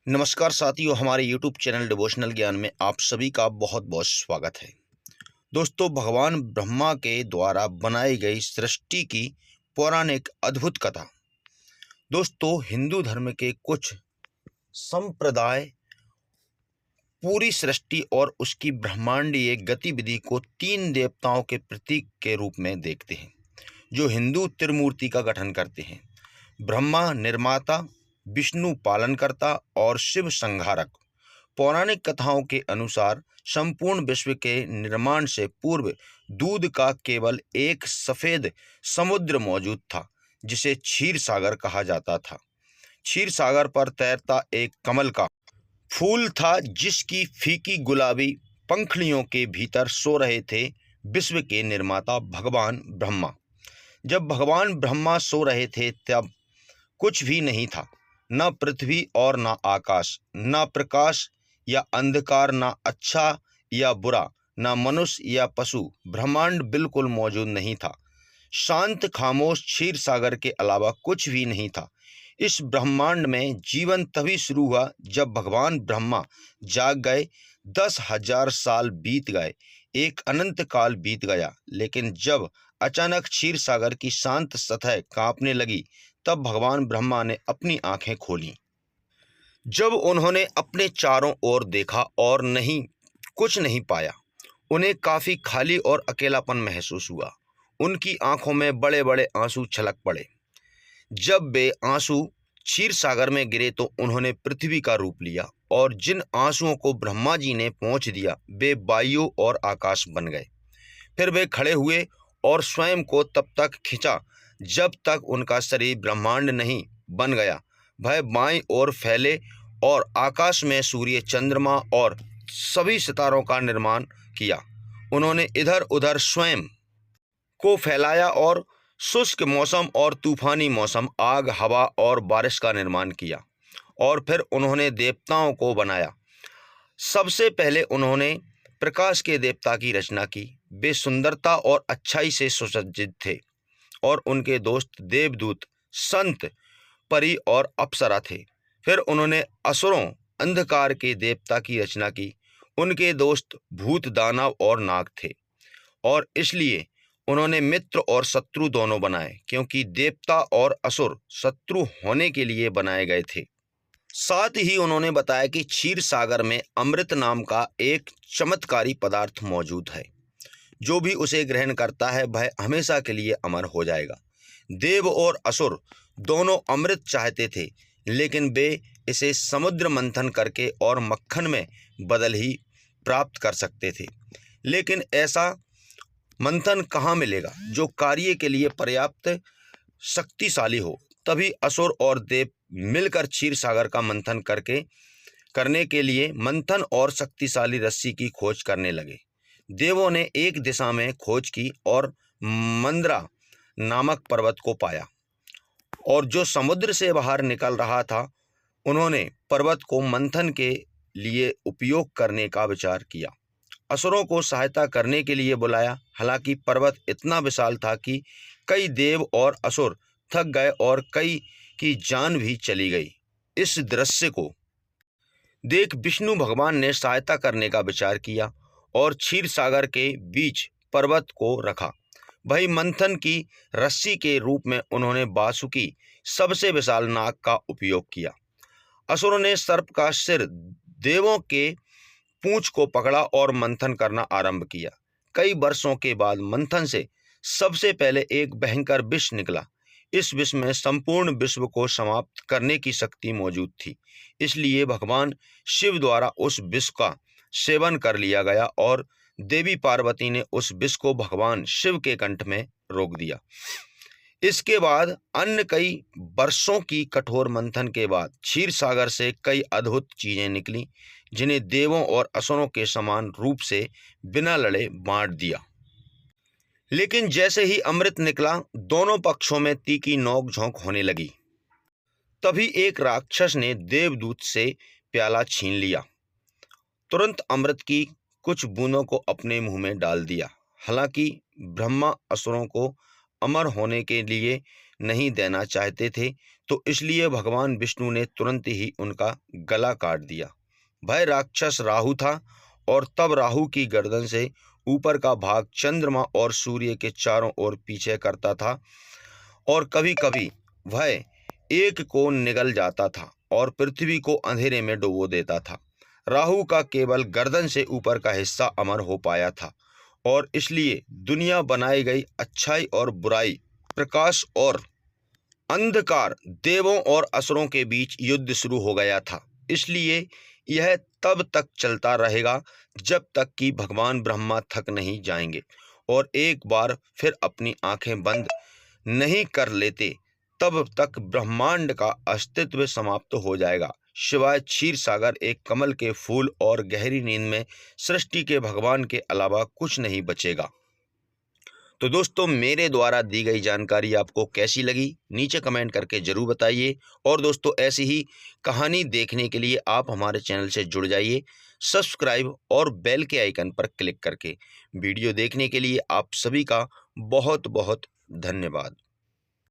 नमस्कार साथियों, हमारे YouTube चैनल डिवोशनल ज्ञान में आप सभी का बहुत बहुत स्वागत है। दोस्तों, भगवान ब्रह्मा के द्वारा बनाई गई सृष्टि की पौराणिक अद्भुत कथा। दोस्तों, हिंदू धर्म के कुछ संप्रदाय पूरी सृष्टि और उसकी ब्रह्मांडीय गतिविधि को तीन देवताओं के प्रतीक के रूप में देखते हैं, जो हिंदू त्रिमूर्ति का गठन करते हैं। ब्रह्मा निर्माता, विष्णु पालनकर्ता और शिव संहारक। पौराणिक कथाओं के अनुसार संपूर्ण विश्व के निर्माण से पूर्व दूध का केवल एक सफेद समुद्र मौजूद था, जिसे क्षीर सागर कहा जाता था। क्षीर सागर पर तैरता एक कमल का फूल था, जिसकी फीकी गुलाबी पंखुड़ियों के भीतर सो रहे थे विश्व के निर्माता भगवान ब्रह्मा। जब भगवान ब्रह्मा सो रहे थे तब कुछ भी नहीं था, न पृथ्वी और न आकाश, न प्रकाश या अंधकार, न अच्छा या बुरा, न मनुष्य या पशु। ब्रह्मांड बिल्कुल मौजूद नहीं था। शांत खामोश क्षीर सागर के अलावा कुछ भी नहीं था। इस ब्रह्मांड में जीवन तभी शुरू हुआ जब भगवान ब्रह्मा जाग गए। 10,000 साल बीत गए, एक अनंत काल बीत गया। लेकिन जब अचानक क्षीर सागर की शांत सतह कांपने लगी, तब भगवान ब्रह्मा ने अपनी आंखें खोलीं। जब उन्होंने अपने चारों ओर देखा और कुछ नहीं पाया, उन्हें काफी खाली और अकेलापन महसूस हुआ। उनकी आंखों में बड़े बड़े आंसू छलक पड़े। जब वे आंसू क्षीर सागर में गिरे तो उन्होंने पृथ्वी का रूप लिया, और जिन आंसुओं को ब्रह्मा जी ने पोंछ दिया वे वायु और आकाश बन गए। फिर वे खड़े हुए और स्वयं को तब तक खींचा जब तक उनका शरीर ब्रह्मांड नहीं बन गया। वह बाईं ओर फैले और आकाश में सूर्य, चंद्रमा और सभी सितारों का निर्माण किया। उन्होंने इधर उधर स्वयं को फैलाया और शुष्क मौसम और तूफानी मौसम, आग, हवा और बारिश का निर्माण किया। और फिर उन्होंने देवताओं को बनाया। सबसे पहले उन्होंने प्रकाश के देवता की रचना की। वे सुंदरता और अच्छाई से सुसज्जित थे, और उनके दोस्त देवदूत, संत, परी और अप्सरा थे। फिर उन्होंने असुरों, अंधकार के देवता की रचना की। उनके दोस्त भूत, दानव और नाग थे, और इसलिए उन्होंने मित्र और शत्रु दोनों बनाए, क्योंकि देवता और असुर शत्रु होने के लिए बनाए गए थे। साथ ही उन्होंने बताया कि क्षीर सागर में अमृत नाम का एक चमत्कारी पदार्थ मौजूद है। जो भी उसे ग्रहण करता है वह हमेशा के लिए अमर हो जाएगा। देव और असुर दोनों अमृत चाहते थे, लेकिन वे इसे समुद्र मंथन करके और मक्खन में बदल ही प्राप्त कर सकते थे। लेकिन ऐसा मंथन कहाँ मिलेगा जो कार्य के लिए पर्याप्त शक्तिशाली हो। तभी असुर और देव मिलकर क्षीर सागर का मंथन करने के लिए मंथन और शक्तिशाली रस्सी की खोज करने लगे। देवों ने एक दिशा में खोज की और मंद्रा नामक पर्वत को पाया, और जो समुद्र से बाहर निकल रहा था। उन्होंने पर्वत को मंथन के लिए उपयोग करने का विचार किया। असुरों को सहायता करने के लिए बुलाया। हालांकि पर्वत इतना विशाल था कि कई देव और असुर थक गए और कई की जान भी चली गई। इस दृश्य को देख विष्णु भगवान ने सहायता करने का विचार किया और क्षीर सागर के बीच पर्वत को रखा। वही मंथन की रस्सी के रूप में उन्होंने वासुकी, सबसे विशाल नाग, का उपयोग किया। असुरों ने सर्प का सिर, देवों के पूंछ को पकड़ा और मंथन करना आरंभ किया। कई वर्षों के बाद मंथन से सबसे पहले एक भयंकर विष निकला। इस विष में संपूर्ण विश्व को समाप्त करने की शक्ति मौजूद थी। इसलिए भगवान शिव द्वारा उस विष का सेवन कर लिया गया, और देवी पार्वती ने उस विष को भगवान शिव के कंठ में रोक दिया। इसके बाद अन्य कई वर्षों की कठोर मंथन के बाद क्षीर सागर से कई अद्भुत चीजें निकली, जिन्हें देवों और असुरों के समान रूप से बिना लड़े बांट दिया। लेकिन जैसे ही अमृत निकला, दोनों पक्षों में तीखी नोक झोंक होने लगी। तभी एक राक्षस ने देवदूत से प्याला छीन लिया। तुरंत अमृत की कुछ बूंदों को अपने मुंह में डाल दिया। हालांकि ब्रह्मा असुरों को अमर होने के लिए नहीं देना चाहते थे, तो इसलिए भगवान विष्णु ने तुरंत ही उनका गला काट दिया। वह राक्षस राहु था और तब राहु की गर्दन से ऊपर का भाग चंद्रमा और सूर्य के चारों ओर पीछे करता था और कभी-कभी वह एक कोण निगल जाता था और पृथ्वी को अंधेरे में डुबो देता था। राहु का केवल गर्दन से ऊपर का हिस्सा अमर हो पाया था और इसलिए दुनिया बनाई गई अच्छाई और बुराई, प्रकाश और अंधकार, देवों और असुरों के बीच युद्ध शुरू हो गया था। इसलिए यह तब तक चलता रहेगा जब तक कि भगवान ब्रह्मा थक नहीं जाएंगे और एक बार फिर अपनी आंखें बंद नहीं कर लेते, तब तक ब्रह्मांड का अस्तित्व समाप्त हो जाएगा, शिवाय क्षीर सागर, एक कमल के फूल और गहरी नींद में सृष्टि के भगवान के अलावा कुछ नहीं बचेगा। तो दोस्तों, मेरे द्वारा दी गई जानकारी आपको कैसी लगी नीचे कमेंट करके ज़रूर बताइए। और दोस्तों, ऐसी ही कहानी देखने के लिए आप हमारे चैनल से जुड़ जाइए सब्सक्राइब और बेल के आइकन पर क्लिक करके। वीडियो देखने के लिए आप सभी का बहुत बहुत धन्यवाद।